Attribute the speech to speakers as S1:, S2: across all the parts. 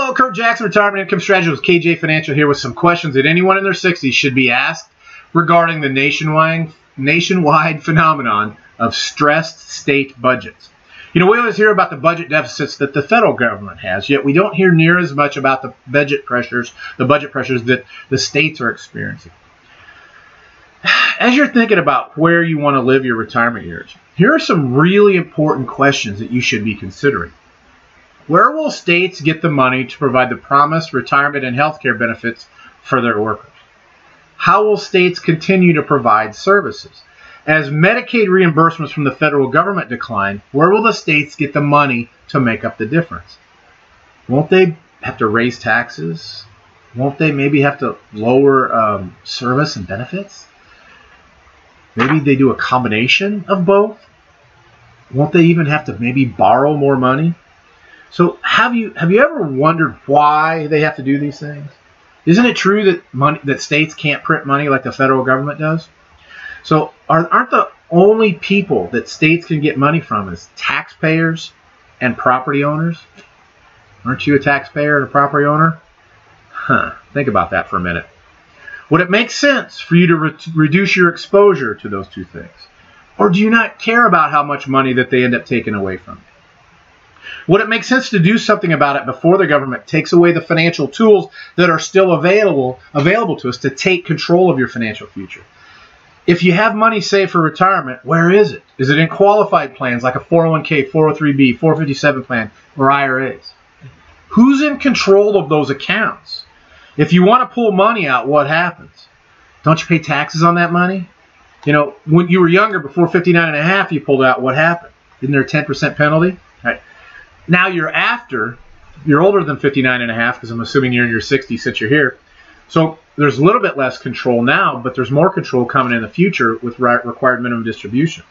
S1: Hello, Kurt Jackson, Retirement Income Strategist with KJ Financial here with some questions that anyone in their 60s should be asked regarding the nationwide phenomenon of stressed state budgets. You know, we always hear about the budget deficits that the federal government has, yet we don't hear near as much about the budget pressures that the states are experiencing. As you're thinking about where you want to live your retirement years, here are some really important questions that you should be considering. Where will states get the money to provide the promised retirement and health care benefits for their workers? How will states continue to provide services? As Medicaid reimbursements from the federal government decline, where will the states get the money to make up the difference? Won't they have to raise taxes? Won't they maybe have to lower service and benefits? Maybe they do a combination of both? Won't they even have to maybe borrow more money? So have you ever wondered why they have to do these things? Isn't it true that states can't print money like the federal government does? So aren't the only people that states can get money from is taxpayers and property owners? Aren't you a taxpayer and a property owner? Think about that for a minute. Would it make sense for you to reduce your exposure to those two things? Or do you not care about how much money that they end up taking away from you? Would it make sense to do something about it before the government takes away the financial tools that are still available to us to take control of your financial future? If you have money saved for retirement, where is it? Is it in qualified plans like a 401k, 403b, 457 plan, or IRAs? Who's in control of those accounts? If you want to pull money out, what happens? Don't you pay taxes on that money? You know, when you were younger, before 59 and a half, you pulled out, what happened? Isn't there a 10% penalty? Right. Now you're older than 59 and a half, because I'm assuming you're in your 60s since you're here. So there's a little bit less control now, but there's more control coming in the future with required minimum distributions.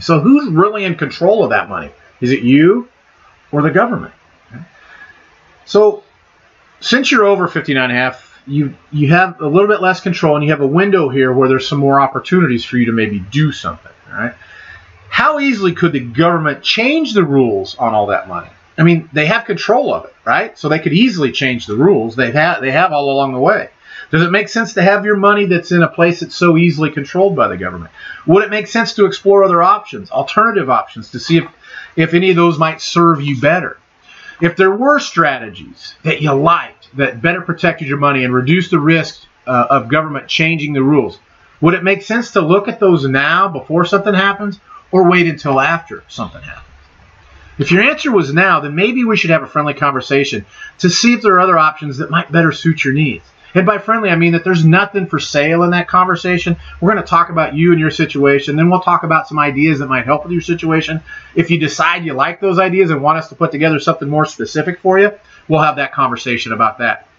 S1: So who's really in control of that money? Is it you or the government? Okay. So since you're over 59 and a half, you have a little bit less control, and you have a window here where there's some more opportunities for you to maybe do something. All right. How easily could the government change the rules on all that money? I mean, they have control of it, right? So they could easily change the rules. They have all along the way. Does it make sense to have your money that's in a place that's so easily controlled by the government? Would it make sense to explore other options, alternative options, to see if any of those might serve you better? If there were strategies that you liked that better protected your money and reduced the risk of government changing the rules, would it make sense to look at those now before something happens, or wait until after something happens? If your answer was now, then maybe we should have a friendly conversation to see if there are other options that might better suit your needs. And by friendly, I mean that there's nothing for sale in that conversation. We're going to talk about you and your situation. Then we'll talk about some ideas that might help with your situation. If you decide you like those ideas and want us to put together something more specific for you, we'll have that conversation about that.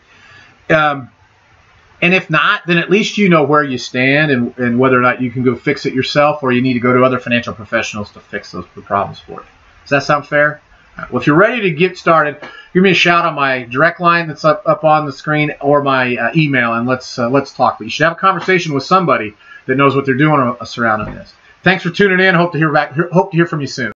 S1: And if not, then at least you know where you stand and whether or not you can go fix it yourself, or you need to go to other financial professionals to fix those problems for you. Does that sound fair? Right. Well, if you're ready to get started, give me a shout on my direct line that's up on the screen, or my email, and let's talk. But you should have a conversation with somebody that knows what they're doing surrounding this. Thanks for tuning in. Hope to hear from you soon.